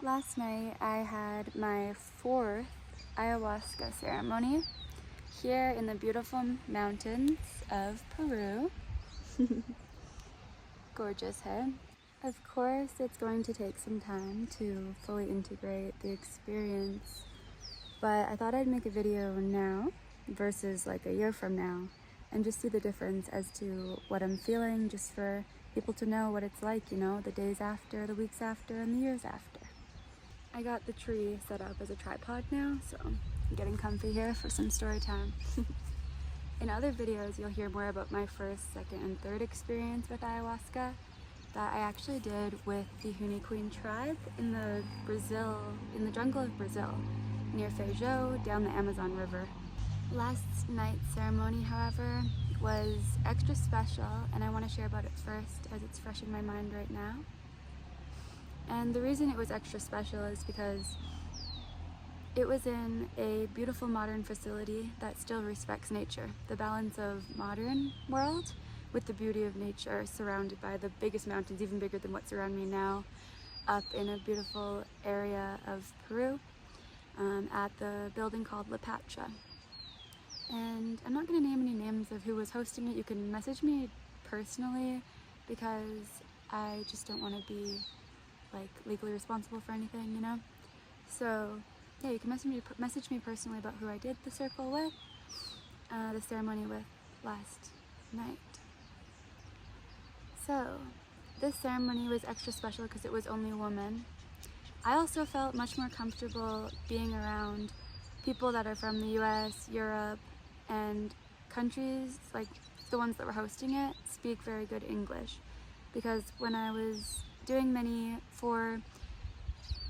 Last night I had my 4th ayahuasca ceremony here in the beautiful mountains of Peru. Gorgeous, hey? Of course, it's going to take some time to fully integrate the experience, but I thought I'd make a video now versus like a year from now and just see the difference as to what I'm feeling, just for people to know what it's like, you know, the days after, the weeks after, and the years after. I got the tree set up as a tripod now, so I'm getting comfy here for some story time. In other videos, you'll hear more about my first, second, and third experience with ayahuasca that I actually did with the Huni Queen tribe in the jungle of Brazil, near Feijó, down the Amazon River. Last night's ceremony, however, was extra special, and I want to share about it first as it's fresh in my mind right now. And the reason it was extra special is because it was in a beautiful modern facility that still respects nature. The balance of modern world with the beauty of nature, surrounded by the biggest mountains, even bigger than what's around me now, up in a beautiful area of Peru, at the building called La Pacha. And I'm not going to name any names of who was hosting it. You can message me personally because I just don't want to be like legally responsible for anything, you know? So yeah, you can message me personally about who I did the circle with, the ceremony with last night. So this ceremony was extra special because it was only women. I also felt much more comfortable being around people that are from the US, Europe, and countries like the ones that were hosting it speak very good English, because when I was doing many 4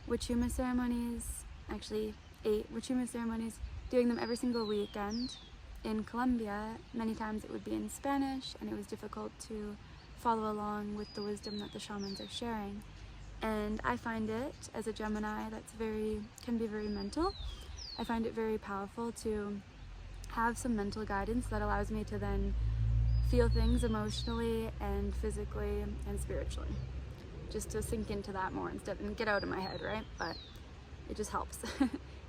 Wachuma ceremonies, actually 8 Wachuma ceremonies, doing them every single weekend in Colombia, many times it would be in Spanish and it was difficult to follow along with the wisdom that the shamans are sharing. And I find it, as a Gemini that's can be very mental, I find it very powerful to have some mental guidance that allows me to then feel things emotionally and physically and spiritually. Just to sink into that more instead and get out of my head, right? But it just helps.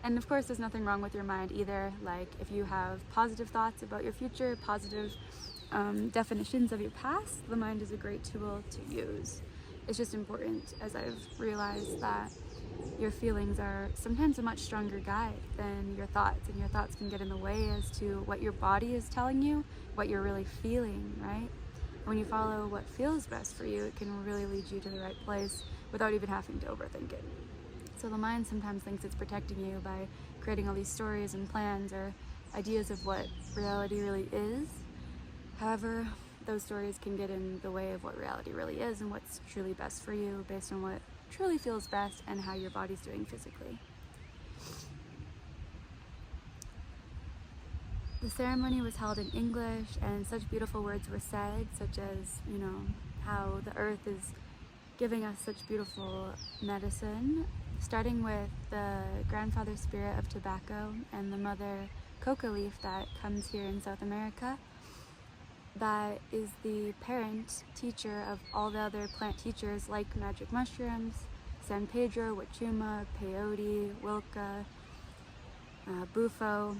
And of course, there's nothing wrong with your mind either. Like if you have positive thoughts about your future, positive definitions of your past, the mind is a great tool to use. It's just important, as I've realized, that your feelings are sometimes a much stronger guide than your thoughts, and your thoughts can get in the way as to what your body is telling you, what you're really feeling, right? When you follow what feels best for you, it can really lead you to the right place without even having to overthink it. So the mind sometimes thinks it's protecting you by creating all these stories and plans or ideas of what reality really is. However, those stories can get in the way of what reality really is and what's truly best for you based on what truly feels best and how your body's doing physically. The ceremony was held in English, and such beautiful words were said, such as, you know, how the earth is giving us such beautiful medicine, starting with the grandfather spirit of tobacco and the mother coca leaf that comes here in South America, that is the parent teacher of all the other plant teachers like magic mushrooms, San Pedro, Wachuma, peyote, wilca, bufo,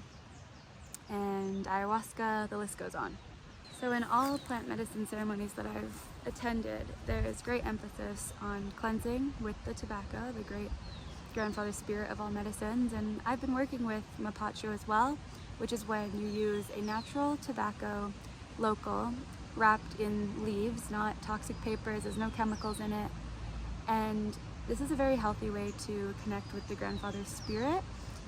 and ayahuasca, the list goes on. So in all plant medicine ceremonies that I've attended, there is great emphasis on cleansing with the tobacco, the great grandfather spirit of all medicines. And I've been working with mapacho as well, which is when you use a natural tobacco, local, wrapped in leaves, not toxic papers, there's no chemicals in it. And this is a very healthy way to connect with the grandfather spirit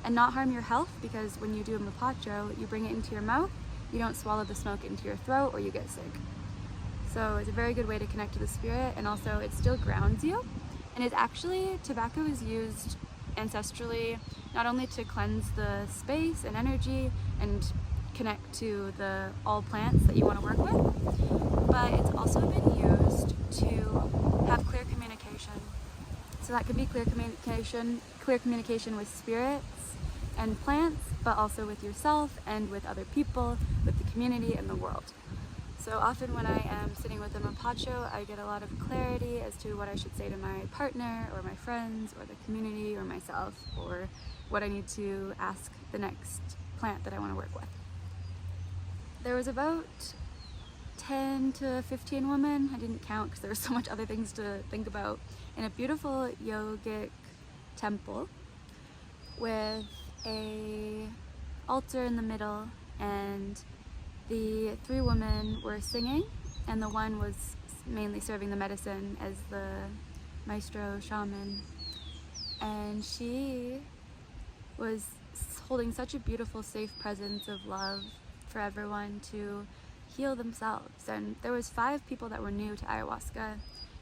and not harm your health, because when you do a mapacho, you bring it into your mouth, you don't swallow the smoke into your throat or you get sick. So it's a very good way to connect to the spirit, and also it still grounds you. And it's actually, tobacco is used ancestrally not only to cleanse the space and energy and connect to all plants that you want to work with, but it's also been used to have clear communication. So that could be clear communication with spirits and plants, but also with yourself and with other people, with the community and the world. So often when I am sitting with a mapacho, I get a lot of clarity as to what I should say to my partner or my friends or the community or myself, or what I need to ask the next plant that I want to work with. There was about 10 to 15 women, I didn't count because there were so much other things to think about, in a beautiful yogic temple with a altar in the middle, and the 3 women were singing, and the one was mainly serving the medicine as the maestro shaman, and she was holding such a beautiful, safe presence of love for everyone to heal themselves. And there was 5 people that were new to ayahuasca.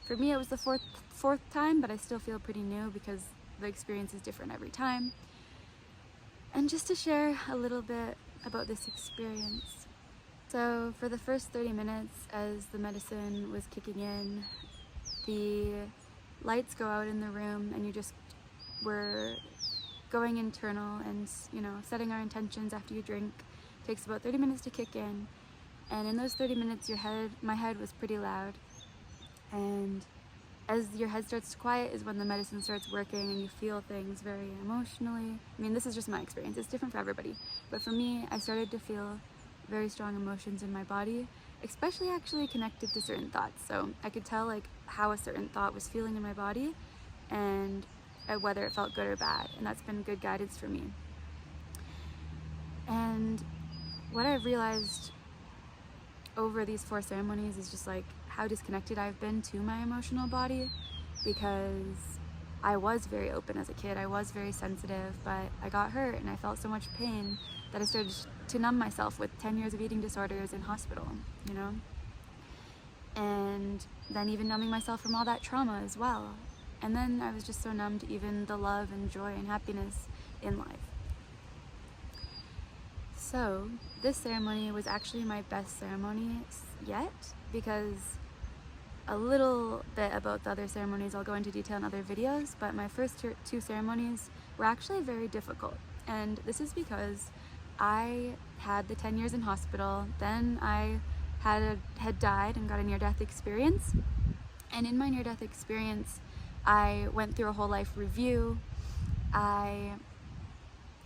For me, it was the fourth time, but I still feel pretty new because the experience is different every time. And just to share a little bit about this experience. So for the first 30 minutes, as the medicine was kicking in, the lights go out in the room and you just were going internal and, you know, setting our intentions after you drink. It takes about 30 minutes to kick in. And in those 30 minutes, my head was pretty loud. And as your head starts to quiet is when the medicine starts working and you feel things very emotionally. I mean, this is just my experience. It's different for everybody. But for me, I started to feel very strong emotions in my body, especially actually connected to certain thoughts. So I could tell like how a certain thought was feeling in my body and whether it felt good or bad. And that's been good guidance for me. And what I've realized over these 4 ceremonies is just like how disconnected I've been to my emotional body, because I was very open as a kid. I was very sensitive, but I got hurt and I felt so much pain that I started to numb myself with 10 years of eating disorders in hospital, you know? And then even numbing myself from all that trauma as well. And then I was just so numb to even the love and joy and happiness in life. So this ceremony was actually my best ceremony yet, because a little bit about the other ceremonies I'll go into detail in other videos, but my first 2 ceremonies were actually very difficult. And this is because I had the 10 years in hospital, then I had died and got a near-death experience. And in my near-death experience, I went through a whole life review. I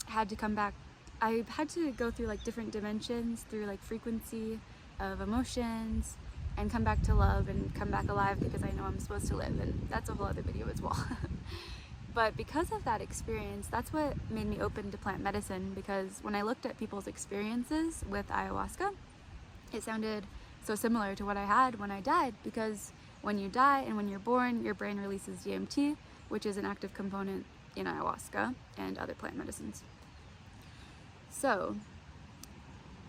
had to come back. I had to go through like different dimensions, through like frequency of emotions, and come back to love and come back alive, because I know I'm supposed to live, and that's a whole other video as well. But because of that experience, that's what made me open to plant medicine, because when I looked at people's experiences with ayahuasca, it sounded so similar to what I had when I died, because when you die and when you're born, your brain releases DMT, which is an active component in ayahuasca and other plant medicines. So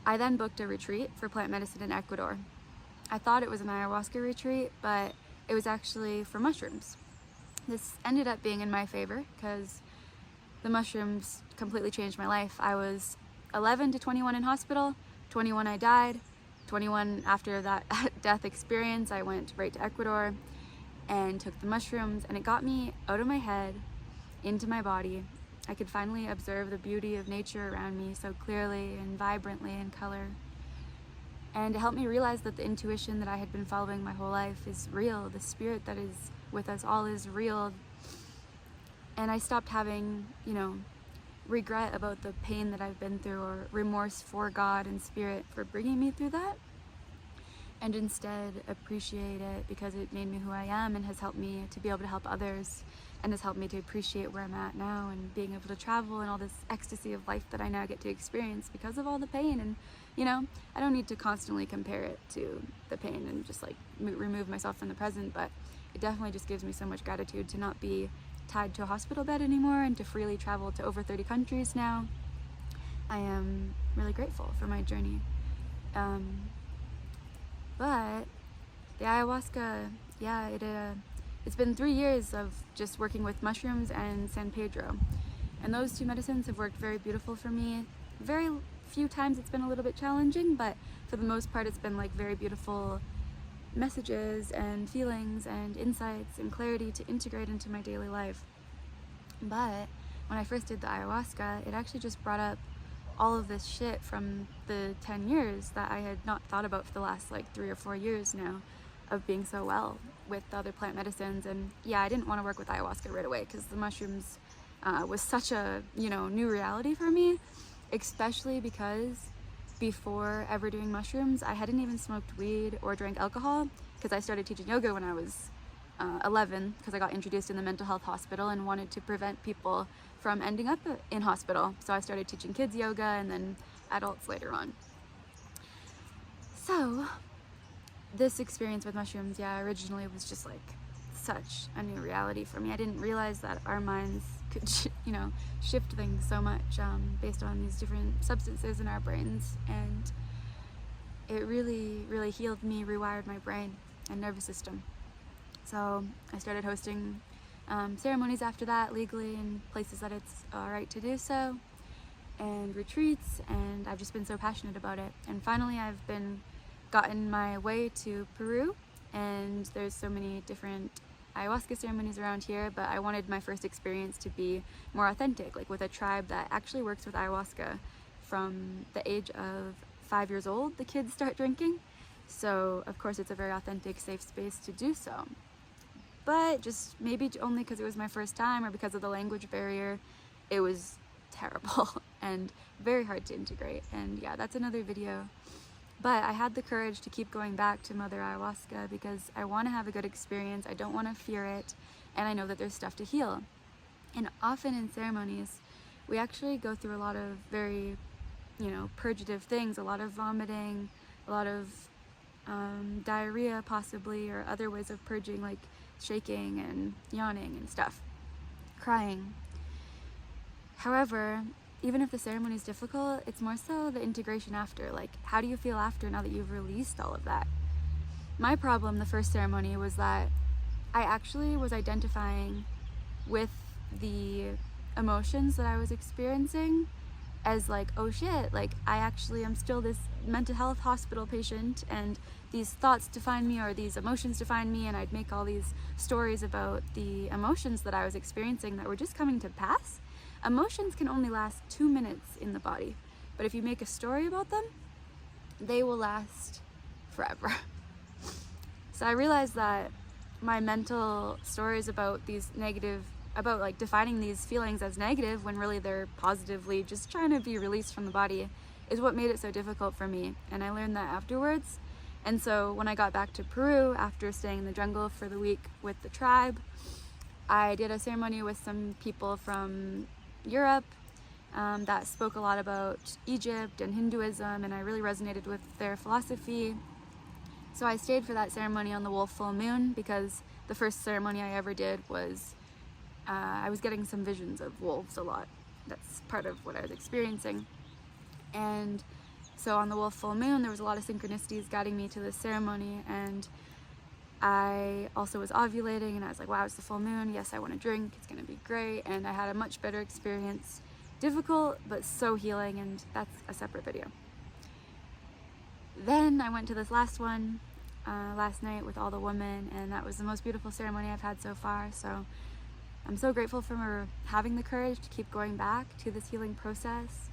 I then booked a retreat for plant medicine in Ecuador. I thought it was an ayahuasca retreat, but it was actually for mushrooms. This ended up being in my favor because the mushrooms completely changed my life. I was 11 to 21 in hospital, 21 I died, 21 after that death experience, I went right to Ecuador and took the mushrooms, and it got me out of my head, into my body. I could finally observe the beauty of nature around me so clearly and vibrantly in color. And it helped me realize that the intuition that I had been following my whole life is real. The spirit that is with us all is real. And I stopped having, you know, regret about the pain that I've been through, or remorse for God and spirit for bringing me through that. And instead appreciate it, because it made me who I am and has helped me to be able to help others, and has helped me to appreciate where I'm at now and being able to travel and all this ecstasy of life that I now get to experience because of all the pain. And you know, I don't need to constantly compare it to the pain and just like remove myself from the present, but it definitely just gives me so much gratitude to not be tied to a hospital bed anymore and to freely travel to over 30 countries now. I am really grateful for my journey. But the ayahuasca, yeah, it's been 3 years of just working with mushrooms and San Pedro. And those 2 medicines have worked very beautiful for me. Very few times it's been a little bit challenging, but for the most part it's been like very beautiful messages and feelings and insights and clarity to integrate into my daily life. But when I first did the ayahuasca, it actually just brought up all of this shit from the 10 years that I had not thought about for the last like 3 or 4 years now of being so well with other plant medicines. And yeah, I didn't want to work with ayahuasca right away because the mushrooms was such a, you know, new reality for me, especially because before ever doing mushrooms, I hadn't even smoked weed or drank alcohol because I started teaching yoga when I was 11 because I got introduced in the mental health hospital and wanted to prevent people from ending up in hospital. So I started teaching kids yoga and then adults later on. So this experience with mushrooms, yeah, originally was just like such a new reality for me. I didn't realize that our minds could, you know, shift things so much based on these different substances in our brains, and it really, really healed me, rewired my brain and nervous system. So I started hosting ceremonies after that legally in places that it's alright to do so, and retreats, and I've just been so passionate about it. And finally I've gotten my way to Peru, and there's so many different ayahuasca ceremonies around here, but I wanted my first experience to be more authentic, like with a tribe that actually works with ayahuasca from the age of 5 years old. The kids start drinking, so of course it's a very authentic, safe space to do so. But just maybe only because it was my first time or because of the language barrier, it was terrible and very hard to integrate. And yeah, that's another video. But I had the courage to keep going back to Mother Ayahuasca because I want to have a good experience. I don't want to fear it, and I know that there's stuff to heal. And often in ceremonies, we actually go through a lot of very, you know, purgative things, a lot of vomiting, a lot of diarrhea possibly, or other ways of purging, like shaking and yawning and stuff, crying. However, even if the ceremony is difficult, it's more so the integration after. Like, how do you feel after now that you've released all of that? My problem the first ceremony was that I actually was identifying with the emotions that I was experiencing as like, oh shit, like I actually am still this mental health hospital patient, and these thoughts define me, or these emotions define me, and I'd make all these stories about the emotions that I was experiencing that were just coming to pass. Emotions can only last 2 minutes in the body, but if you make a story about them, they will last forever. So I realized that my mental stories about these negative, about like defining these feelings as negative when really they're positively just trying to be released from the body, is what made it so difficult for me. And I learned that afterwards. And so when I got back to Peru after staying in the jungle for the week with the tribe, I did a ceremony with some people from Europe that spoke a lot about Egypt and Hinduism, and I really resonated with their philosophy. So I stayed for that ceremony on the wolf full moon because the first ceremony I ever did was I was getting some visions of wolves a lot. That's part of what I was experiencing. And so on the wolf full moon there was a lot of synchronicities guiding me to this ceremony, and I also was ovulating, and I was like, wow, it's the full moon, yes, I want to drink, it's gonna be great. And I had a much better experience. Difficult, but so healing, and that's a separate video. Then I went to this last one last night with all the women, and that was the most beautiful ceremony I've had so far. So I'm so grateful for having the courage to keep going back to this healing process.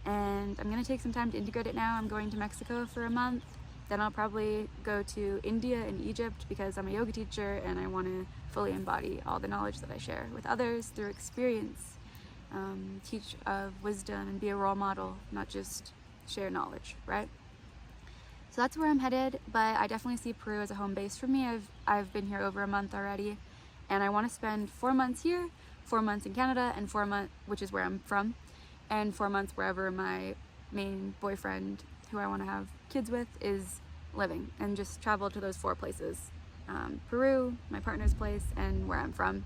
And I'm gonna take some time to integrate it now. I'm going to Mexico for a month. Then I'll probably go to India and Egypt because I'm a yoga teacher and I want to fully embody all the knowledge that I share with others through experience, teach of wisdom and be a role model, not just share knowledge, right? So that's where I'm headed, but I definitely see Peru as a home base for me. I've been here over a month already, and I want to spend 4 months here, 4 months in Canada, and 4 months, which is where I'm from, and 4 months wherever my main boyfriend, who I want to have kids with, is living, and just travel to those 4 places. Peru, my partner's place, and where I'm from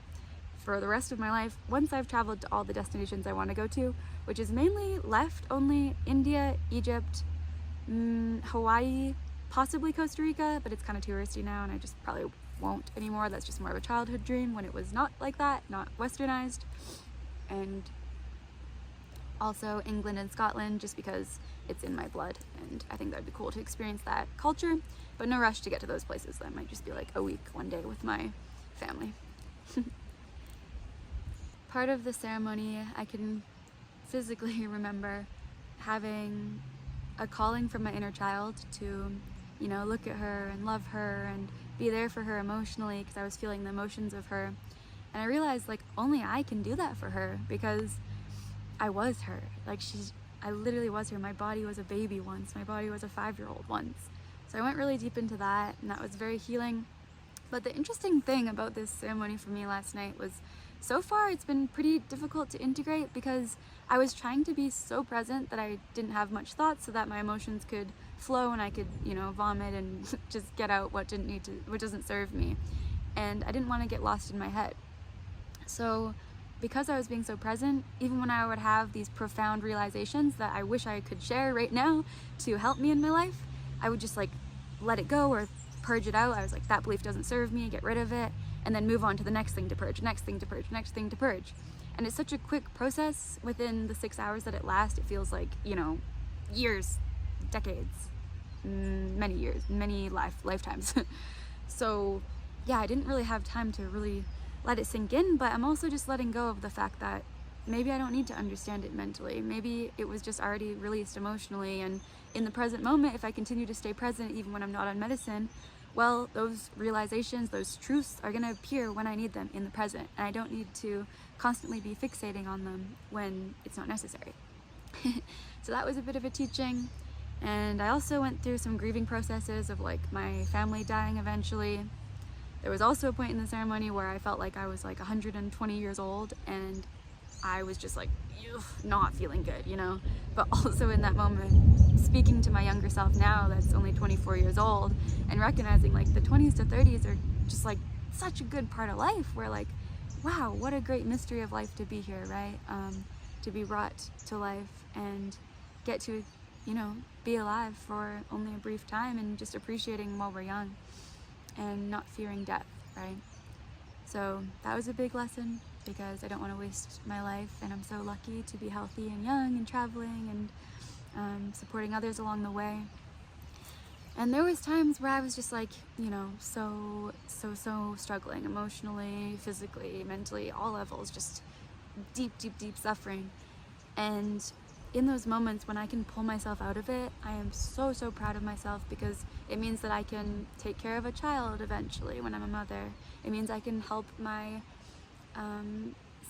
for the rest of my life once I've traveled to all the destinations I want to go to, which is mainly left only India, Egypt, Hawaii, possibly Costa Rica, but it's kind of touristy now and I just probably won't anymore. That's just more of a childhood dream when it was not like that, not westernized. And also England and Scotland, just because it's in my blood and I think that'd be cool to experience that culture, but no rush to get to those places. That might just be like a week, one day with my family. Part of the ceremony I can physically remember having a calling from my inner child to, you know, look at her and love her and be there for her emotionally, because I was feeling the emotions of her. And I realized, like, only I can do that for her, because I was her. Like, I literally was her. My body was a baby once. My body was a 5-year-old once. So I went really deep into that, and that was very healing. But the interesting thing about this ceremony for me last night was, so far it's been pretty difficult to integrate, because I was trying to be so present that I didn't have much thought, so that my emotions could flow and I could, you know, vomit and just get out what doesn't serve me. And I didn't want to get lost in my head. So because I was being so present, even when I would have these profound realizations that I wish I could share right now to help me in my life, I would just like let it go or purge it out. I was like, that belief doesn't serve me, get rid of it, and then move on to the next thing to purge, next thing to purge, next thing to purge. And it's such a quick process. Within the 6 hours that it lasts, it feels like, you know, years, decades, many years, many lifetimes. So yeah, I didn't really have time to really let it sink in, but I'm also just letting go of the fact that maybe I don't need to understand it mentally. Maybe it was just already released emotionally, and in the present moment, if I continue to stay present even when I'm not on medicine, well, those realizations, those truths are going to appear when I need them in the present, and I don't need to constantly be fixating on them when it's not necessary. So that was a bit of a teaching. And I also went through some grieving processes of like my family dying eventually. There was also a point in the ceremony where I felt like I was like 120 years old, and I was just like, not feeling good, you know? But also in that moment, speaking to my younger self now that's only 24 years old, and recognizing like the 20s to 30s are just like such a good part of life, where like, wow, what a great mystery of life to be here, right? To be brought to life and get to, you know, be alive for only a brief time, and just appreciating while we're young and not fearing death, right? So that was a big lesson, because I don't want to waste my life, and I'm so lucky to be healthy and young and traveling and supporting others along the way. And there was times where I was just like, you know, so struggling emotionally, physically, mentally, all levels, just deep suffering. And in those moments when I can pull myself out of it, I am so proud of myself, because it means that I can take care of a child eventually when I'm a mother. It means I can help my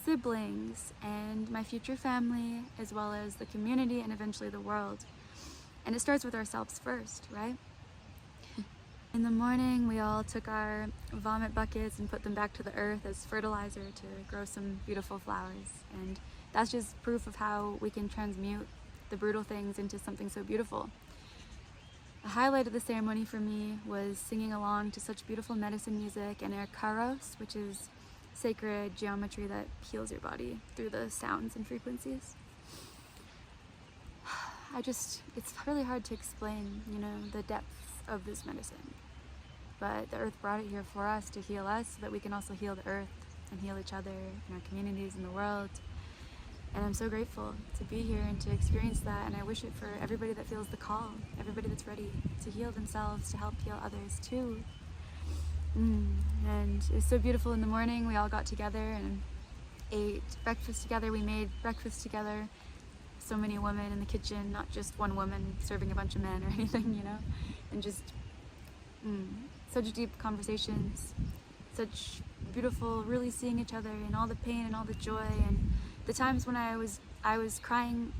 siblings and my future family, as well as the community and eventually the world. And it starts with ourselves first, right? In the morning, we all took our vomit buckets and put them back to the earth as fertilizer to grow some beautiful flowers. And that's just proof of how we can transmute the brutal things into something so beautiful. The highlight of the ceremony for me was singing along to such beautiful medicine music and karos, which is sacred geometry that heals your body through the sounds and frequencies. It's really hard to explain, you know, the depths of this medicine. But the earth brought it here for us to heal us, so that we can also heal the earth and heal each other and our communities in the world. And I'm so grateful to be here and to experience that, and I wish it for everybody that feels the call, everybody that's ready to heal themselves, to help heal others too. And it was so beautiful. In the morning, we all got together and ate breakfast together. We made breakfast together. So many women in the kitchen, not just one woman serving a bunch of men or anything, you know? And just such deep conversations, such beautiful, really seeing each other and all the pain and all the joy, and the times when I was crying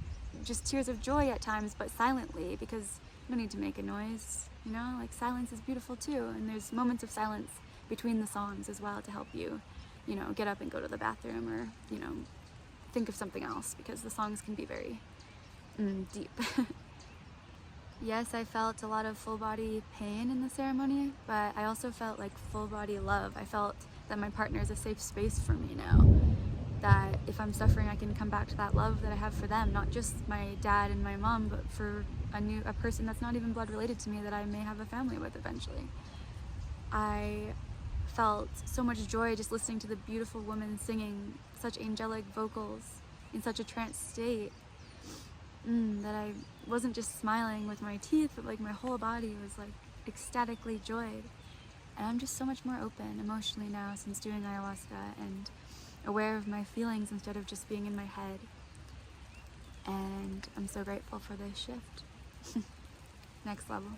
just tears of joy at times, but silently, because you don't need to make a noise, you know? Like, silence is beautiful too, and there's moments of silence between the songs as well to help you, you know, get up and go to the bathroom, or, you know, think of something else, because the songs can be very deep. Yes, I felt a lot of full body pain in the ceremony, but I also felt like full body love. I felt that my partner is a safe space for me now, that if I'm suffering, I can come back to that love that I have for them, not just my dad and my mom, but for a person that's not even blood related to me, that I may have a family with eventually. I felt so much joy just listening to the beautiful women singing such angelic vocals in such a trance state, that I wasn't just smiling with my teeth, but like my whole body was like ecstatically joyed. And I'm just so much more open emotionally now since doing ayahuasca, and aware of my feelings instead of just being in my head. and I'm so grateful for this shift. Next level.